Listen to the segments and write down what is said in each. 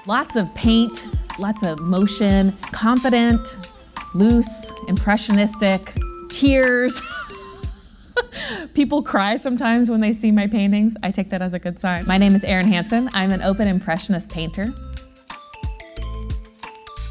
Lots of paint, lots of motion, confident, loose, impressionistic, tears. People cry sometimes when they see my paintings. I take that as a good sign. My name is Erin Hanson. I'm an open impressionist painter.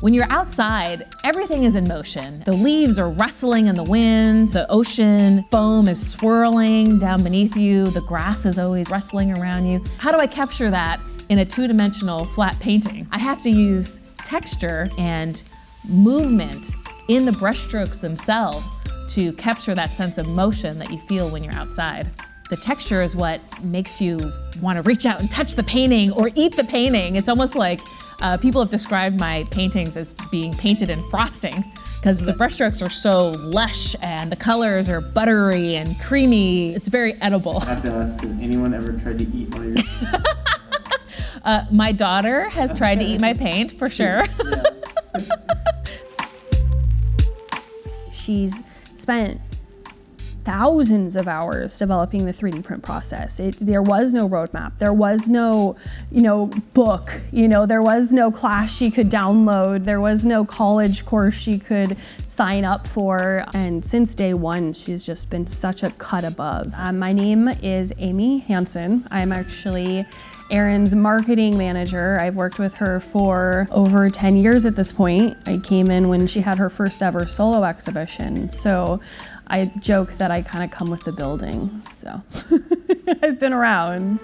When you're outside, everything is in motion. The leaves are rustling in the wind, the ocean foam is swirling down beneath you, the grass is always rustling around you. How do I capture that in a two-dimensional flat painting? I have to use texture and movement in the brushstrokes themselves to capture that sense of motion that you feel when you're outside. The texture is what makes you want to reach out and touch the painting or eat the painting. It's almost like people have described my paintings as being painted in frosting because the brushstrokes are so lush and the colors are buttery and creamy. It's very edible. I have to ask, has anyone ever tried to eat one of your My daughter has tried to eat my paint, for sure. Yeah. She's spent thousands of hours developing the 3D print process. There was no roadmap. There was no, book. There was no class she could download. There was no college course she could sign up for. And since day one, she's just been such a cut above. My name is Erin Hanson. I'm actually Erin's marketing manager. I've worked with her for over 10 years at this point. I came in when she had her first ever solo exhibition. So I joke that I kind of come with the building. So I've been around.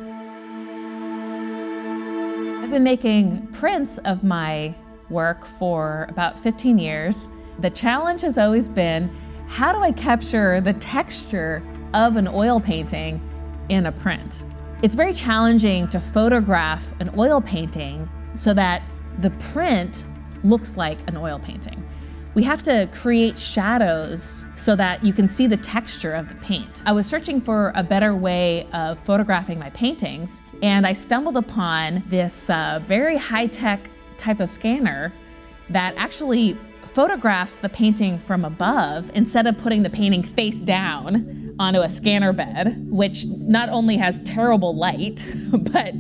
I've been making prints of my work for about 15 years. The challenge has always been, how do I capture the texture of an oil painting in a print? It's very challenging to photograph an oil painting so that the print looks like an oil painting. We have to create shadows so that you can see the texture of the paint. I was searching for a better way of photographing my paintings, and I stumbled upon this very high-tech type of scanner that actually photographs the painting from above instead of putting the painting face down onto a scanner bed, which not only has terrible light, but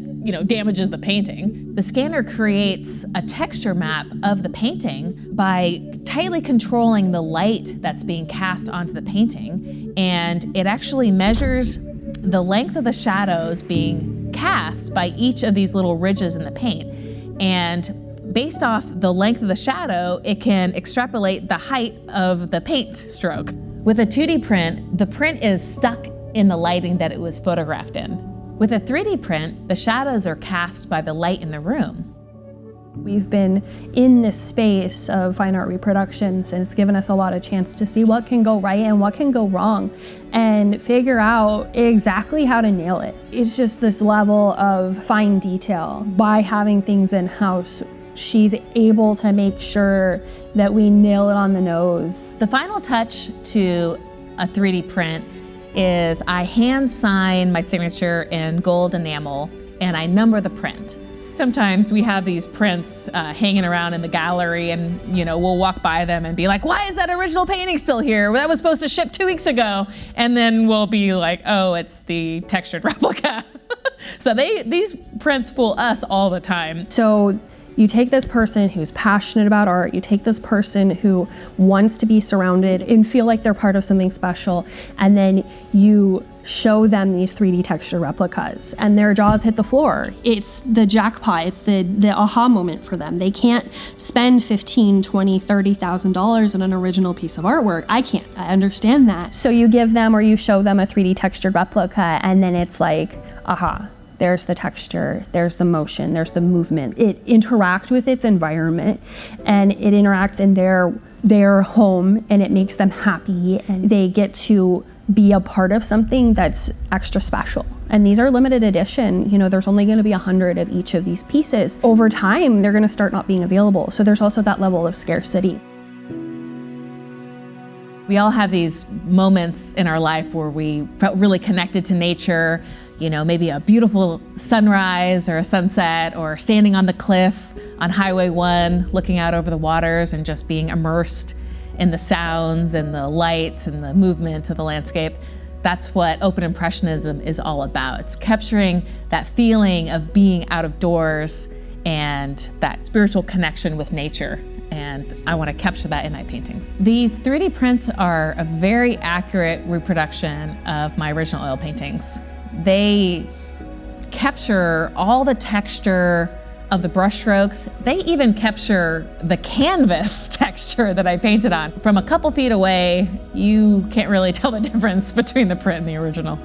damages the painting. The scanner creates a texture map of the painting by tightly controlling the light that's being cast onto the painting, and it actually measures the length of the shadows being cast by each of these little ridges in the paint. And based off the length of the shadow, it can extrapolate the height of the paint stroke. With a 2D print, the print is stuck in the lighting that it was photographed in. With a 3D print, the shadows are cast by the light in the room. We've been in this space of fine art reproductions, and it's given us a lot of chance to see what can go right and what can go wrong and figure out exactly how to nail it. It's just this level of fine detail. By having things in-house, she's able to make sure that we nail it on the nose. The final touch to a 3D print is I hand sign my signature in gold enamel and I number the print. Sometimes we have these prints hanging around in the gallery and we'll walk by them and be like, why is that original painting still here? That was supposed to ship 2 weeks ago. And then we'll be like, oh, it's the textured replica. So these prints fool us all the time. So you take this person who's passionate about art, you take this person who wants to be surrounded and feel like they're part of something special, and then you show them these 3D texture replicas and their jaws hit the floor. It's the jackpot, it's the aha moment for them. They can't spend $15,000, $20,000, $30,000 on an original piece of artwork. I can't, I understand that. So you give them or you show them a 3D textured replica and then it's like, aha. There's the texture, there's the motion, there's the movement. It interacts with its environment and it interacts in their home and it makes them happy and they get to be a part of something that's extra special. And these are limited edition. There's only going to be 100 of each of these pieces. Over time, they're going to start not being available. So there's also that level of scarcity. We all have these moments in our life where we felt really connected to nature, maybe a beautiful sunrise or a sunset or standing on the cliff on Highway 1, looking out over the waters and just being immersed in the sounds and the lights and the movement of the landscape. That's what open impressionism is all about. It's capturing that feeling of being out of doors and that spiritual connection with nature. And I want to capture that in my paintings. These 3D prints are a very accurate reproduction of my original oil paintings. They capture all the texture of the brush strokes. They even capture the canvas texture that I painted on. From a couple feet away, you can't really tell the difference between the print and the original.